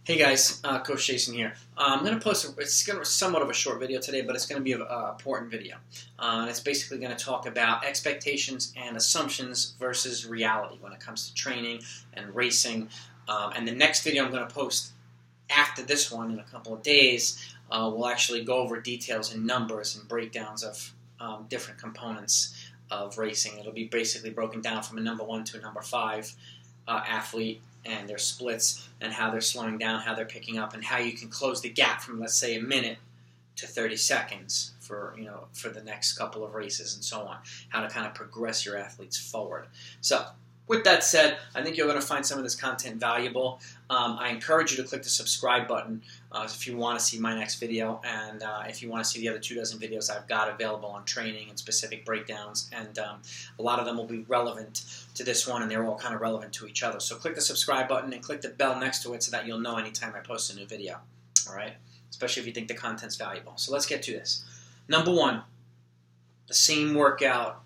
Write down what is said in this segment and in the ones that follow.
Hey guys, Coach Jason here. I'm going to post, it's going to be somewhat of a short video today, but it's going to be an important video. And it's basically going to talk about expectations and assumptions versus reality when it comes to training and racing. And the next video I'm going to post after this one in a couple of days will actually go over details and numbers and breakdowns of different components of racing. It'll be basically broken down from a number 1 to a number 5 athlete, and their splits and how they're slowing down, how they're picking up, and how you can close the gap from, let's say, a minute to 30 seconds for the next couple of races and so on. How to kind of progress your athletes forward. So, with that said, I think you're going to find some of this content valuable. I encourage you to click the subscribe button if you want to see my next video, and if you want to see the other 24 videos I've got available on training and specific breakdowns, and a lot of them will be relevant to this one, and they're all kind of relevant to each other. So click the subscribe button and click the bell next to it so that you'll know anytime I post a new video, all right? Especially if you think the content's valuable. So let's get to this. Number 1, the same workout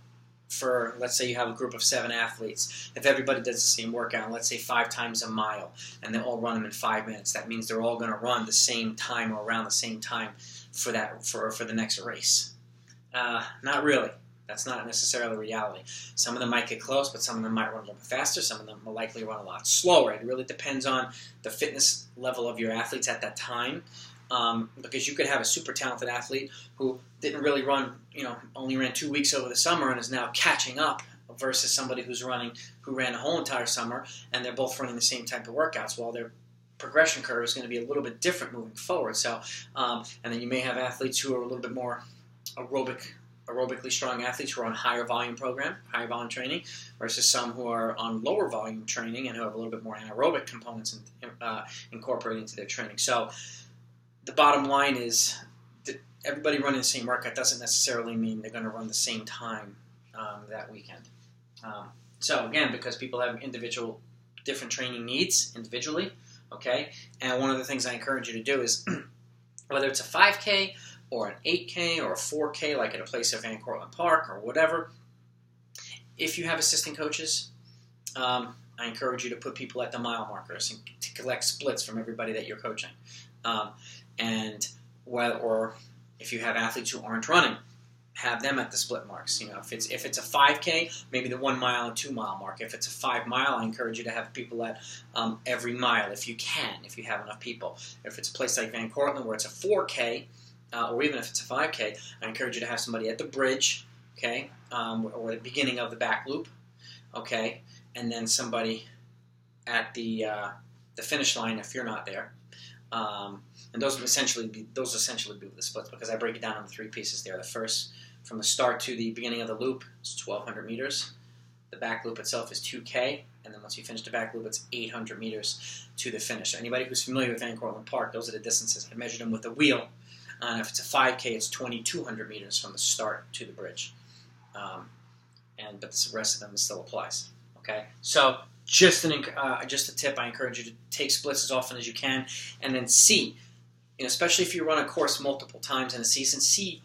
for, let's say you have a group of 7 athletes. If everybody does the same workout, let's say 5 times a mile, and they all run them in 5 minutes, that means they're all going to run the same time or around the same time for the next race. Not really. That's not necessarily reality. Some of them might get close, but some of them might run a little bit faster. Some of them will likely run a lot slower. It really depends on the fitness level of your athletes at that time. Because you could have a super talented athlete who didn't really run, only ran 2 weeks over the summer and is now catching up, versus somebody who ran a whole entire summer, and they're both running the same type of workouts. Well, their progression curve is going to be a little bit different moving forward. So, and then you may have athletes who are a little bit more aerobically strong athletes who are on higher volume training, versus some who are on lower volume training and who have a little bit more anaerobic components incorporated into their training. So the bottom line is that everybody running the same workout doesn't necessarily mean they're going to run the same time that weekend. So again, because people have different training needs individually, okay? And one of the things I encourage you to do is, whether it's a 5K or an 8K or a 4K, like at a place at Van Cortlandt Park or whatever, if you have assistant coaches, I encourage you to put people at the mile markers and to collect splits from everybody that you're coaching. Or if you have athletes who aren't running, have them at the split marks. If it's a 5K, maybe the 1 mile and 2 mile mark. If it's a 5 mile, I encourage you to have people at every mile if you can, if you have enough people. If it's a place like Van Cortlandt where it's a 4K, or even if it's a 5K, I encourage you to have somebody at the bridge, okay, or the beginning of the back loop, okay, and then somebody at the finish line if you're not there. And those essentially be the splits, because I break it down into 3 pieces there. The first, from the start to the beginning of the loop, is 1,200 meters. The back loop itself is 2K, and then once you finish the back loop, it's 800 meters to the finish. Anybody who's familiar with Van Cortlandt Park, those are the distances. I measured them with a wheel. And if it's a 5K, it's 2,200 meters from the start to the bridge. But the rest of them still applies. Okay, so just a tip. I encourage you to take splits as often as you can, and then see, especially if you run a course multiple times in a season, see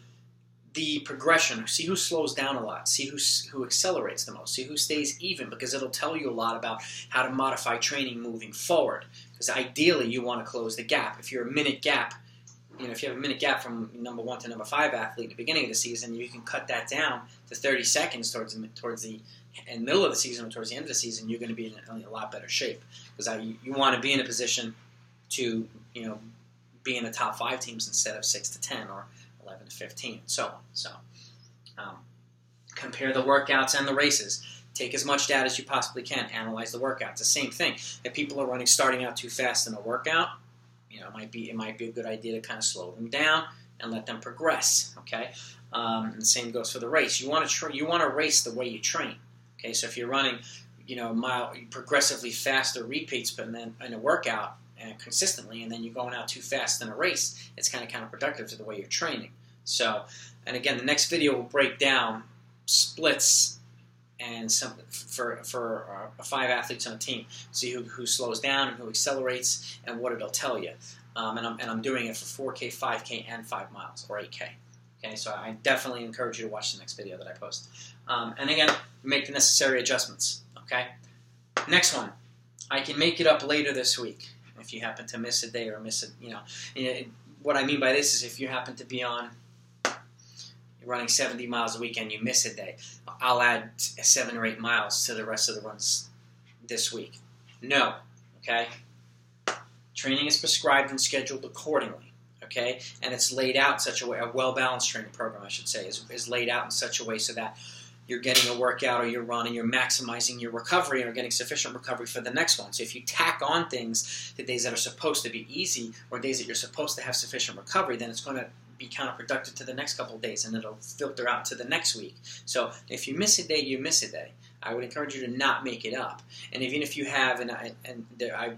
the progression. See who slows down a lot. See who accelerates the most. See who stays even, because it'll tell you a lot about how to modify training moving forward. Because ideally, you want to close the gap. If you're a minute gap, if you have a minute gap from number 1 to number 5 athlete at the beginning of the season, you can cut that down to 30 seconds towards the middle of the season or towards the end of the season. You're going to be in a lot better shape, because you want to be in a position to be in the top 5 teams instead of 6 to 10 or 11 to 15 and so on. So compare the workouts and the races. Take as much data as you possibly can. Analyze the workouts. The same thing. If people are starting out too fast in a workout, it might be a good idea to kind of slow them down and let them progress. Okay, and the same goes for the race. You want to race the way you train. Okay, so if you're running, mile progressively faster repeats, but then in a workout consistently, and then you're going out too fast in a race, it's kind of counterproductive to the way you're training. So, and again, the next video will break down splits and for 5 athletes on a team. See who slows down and who accelerates, and what it'll tell you. And I'm doing it for 4K, 5K, and 5 miles, or 8K. Okay, so I definitely encourage you to watch the next video that I post. And again, make the necessary adjustments. Okay. Next one, I can make it up later this week. If you happen to miss a day or miss what I mean by this is if you happen to be running 70 miles a week and you miss a day, I'll add 7 or 8 miles to the rest of the runs this week. No, okay? Training is prescribed and scheduled accordingly, okay? And it's laid out in such a way, a well-balanced training program, I should say, is laid out in such a way so that you're getting a workout or you're running, you're maximizing your recovery and you're getting sufficient recovery for the next one. So if you tack on things the days that are supposed to be easy or days that you're supposed to have sufficient recovery, then it's going to be counterproductive to the next couple of days and it'll filter out to the next week. So if you miss a day, you miss a day. I would encourage you to not make it up. And even if you have,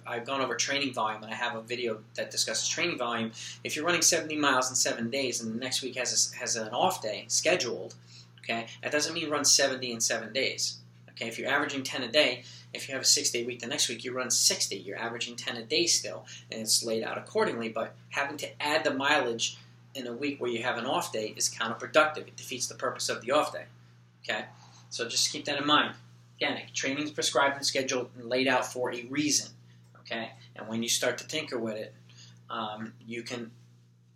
I've gone over training volume, and I have a video that discusses training volume. If you're running 70 miles in 7 days, and the next week has an off day scheduled, okay, that doesn't mean run 70 in 7 days. Okay, if you're averaging 10 a day, if you have a 6-day week, the next week you run 60. You're averaging 10 a day still, and it's laid out accordingly. But having to add the mileage in a week where you have an off day is counterproductive. It defeats the purpose of the off day. Okay. So just keep that in mind. Again, training is prescribed and scheduled and laid out for a reason, okay? And when you start to tinker with it, you can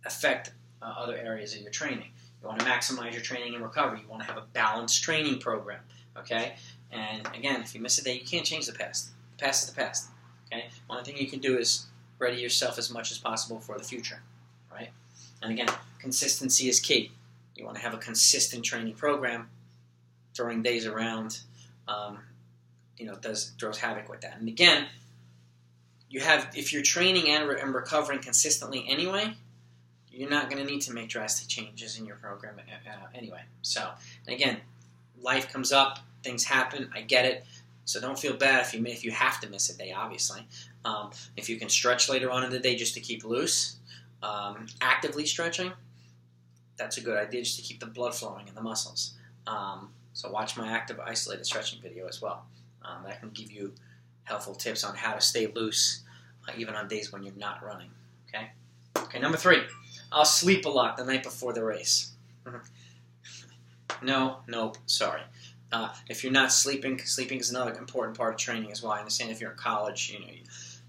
affect other areas of your training. You want to maximize your training and recovery. You want to have a balanced training program, okay? And again, if you miss a day, you can't change the past. The past is the past, okay? One thing you can do is ready yourself as much as possible for the future, right? And again, consistency is key. You want to have a consistent training program. Throwing days around, throws havoc with that. And again, if you're training and recovering consistently anyway, you're not going to need to make drastic changes in your program anyway. So, and again, life comes up, things happen. I get it. So don't feel bad if you have to miss a day. Obviously, if you can stretch later on in the day just to keep loose, actively stretching, that's a good idea just to keep the blood flowing in the muscles. So watch my active isolated stretching video as well. That can give you helpful tips on how to stay loose even on days when you're not running. Okay, number 3. I'll sleep a lot the night before the race. Nope, sorry. If you're not sleeping is another important part of training as well. I understand if you're in college,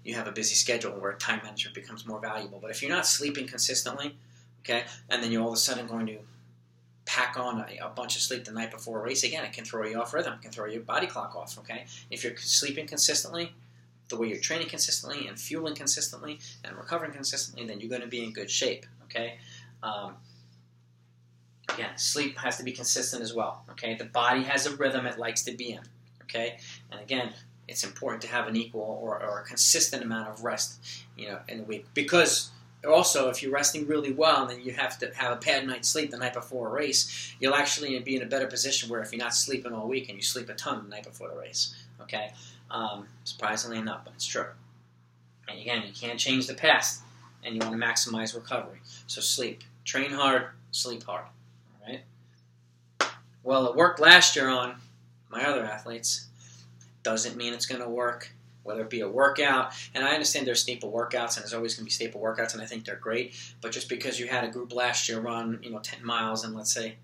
you have a busy schedule where time management becomes more valuable. But if you're not sleeping consistently, okay, and then you're all of a sudden going to pack on a bunch of sleep the night before a race, again, it can throw you off rhythm. It can throw your body clock off, okay? If you're sleeping consistently, the way you're training consistently and fueling consistently and recovering consistently, then you're going to be in good shape, okay? Again, sleep has to be consistent as well, okay? The body has a rhythm it likes to be in, okay? And again, it's important to have an equal or a consistent amount of rest, in a week. Because also, if you're resting really well and then you have to have a bad night's sleep the night before a race, you'll actually be in a better position where if you're not sleeping all week and you sleep a ton the night before the race, okay? Surprisingly enough, but it's true. And again, you can't change the past, and you want to maximize recovery. So sleep. Train hard, sleep hard, all right? Well, it worked last year on my other athletes. Doesn't mean it's going to work. Whether it be a workout, and I understand there's staple workouts, and there's always going to be staple workouts, and I think they're great, but just because you had a group last year run, 10 miles and let's say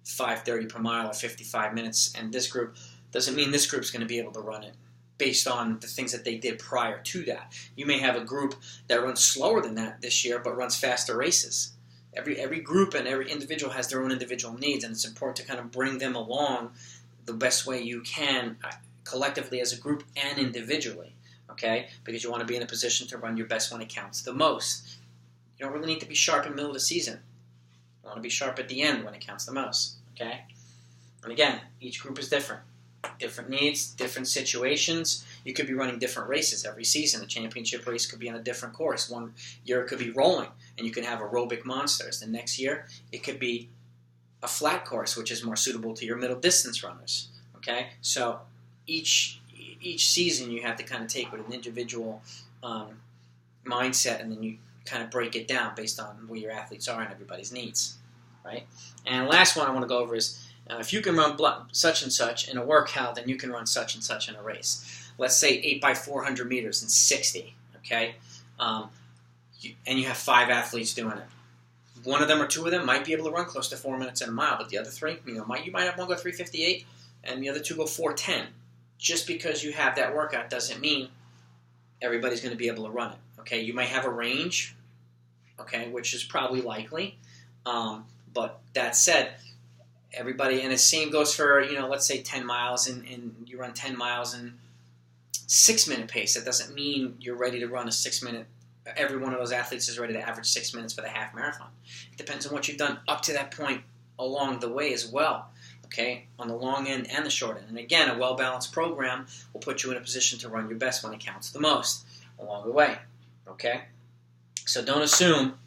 5:30 per mile or 55 minutes, and this group, doesn't mean this group's going to be able to run it based on the things that they did prior to that. You may have a group that runs slower than that this year, but runs faster races. Every group and every individual has their own individual needs, and it's important to kind of bring them along the best way you can, collectively as a group and individually, okay? Because you want to be in a position to run your best when it counts the most. You don't really need to be sharp in the middle of the season. You want to be sharp at the end when it counts the most, okay? And again, each group is different. Different needs, different situations. You could be running different races every season. The championship race could be on a different course. One year it could be rolling, and you can have aerobic monsters. The next year, it could be a flat course, which is more suitable to your middle distance runners, okay? So each season you have to kind of take with an individual mindset, and then you kind of break it down based on where your athletes are and everybody's needs, right? And the last one I want to go over is if you can run such and such in a workout, then you can run such and such in a race. Let's say 8x400 meters in 60, okay? And you have 5 athletes doing it. One of them or 2 of them might be able to run close to 4 minutes in a mile, but the other 3, you might have one go 3:58, and the other 2 go 4:10. Just because you have that workout doesn't mean everybody's going to be able to run it. Okay, you may have a range, okay, which is probably likely. But that said, everybody, and the same goes for, let's say 10 miles, and you run 10 miles in 6-minute pace. That doesn't mean you're ready to run a 6-minute. Every one of those athletes is ready to average 6 minutes for the half marathon. It depends on what you've done up to that point along the way as well, okay, on the long end and the short end. And again, a well-balanced program will put you in a position to run your best when it counts the most along the way, okay? So don't assume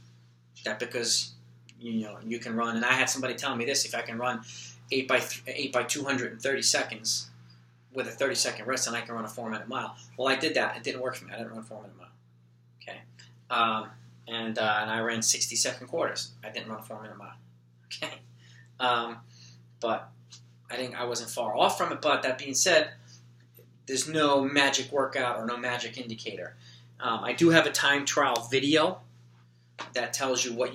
that because you can run, and I had somebody tell me this, if I can run 8 by 230 seconds with a 30-second rest, and I can run a 4-minute mile. Well, I did that. It didn't work for me. I didn't run a 4-minute mile. Okay, and I ran 60-second quarters. I didn't run a 4-minute mile. Okay, but I wasn't far off from it. But that being said, there's no magic workout or no magic indicator. I do have a time trial video that tells you what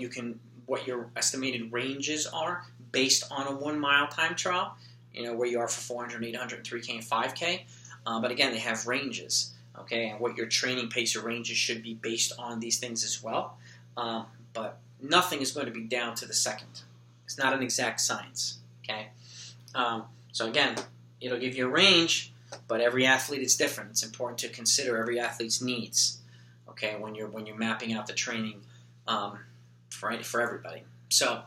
your estimated ranges are based on a 1-mile time trial. Where you are for 400, 800, 3K, and 5K. But again, they have ranges, okay? And what your training pace or ranges should be based on these things as well. But nothing is going to be down to the second. It's not an exact science, okay? So again, it'll give you a range, but every athlete is different. It's important to consider every athlete's needs, okay, when you're mapping out the training for everybody. So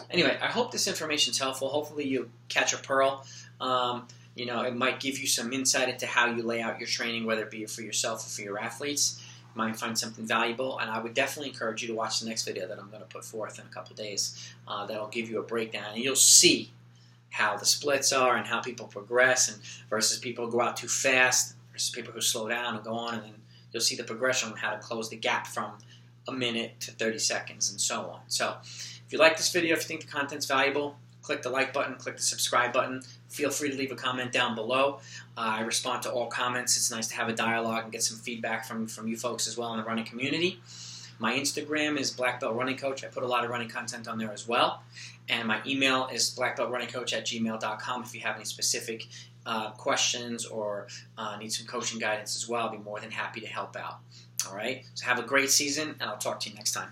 anyway, I hope this information is helpful. Hopefully you catch a pearl. It might give you some insight into how you lay out your training, whether it be for yourself or for your athletes. You might find something valuable, and I would definitely encourage you to watch the next video that I'm going to put forth in a couple of days. That'll give you a breakdown, and you'll see how the splits are and how people progress, and versus people who go out too fast versus people who slow down and go on, and then you'll see the progression on how to close the gap from a minute to 30 seconds and so on. So if you like this video, if you think the content's valuable, click the like button, click the subscribe button. Feel free to leave a comment down below. I respond to all comments. It's nice to have a dialogue and get some feedback from you folks as well in the running community. My Instagram is Black Belt Running Coach. I put a lot of running content on there as well. And my email is blackbeltrunningcoach@gmail.com. If you have any specific questions or need some coaching guidance as well, I'll be more than happy to help out. All right? So have a great season, and I'll talk to you next time.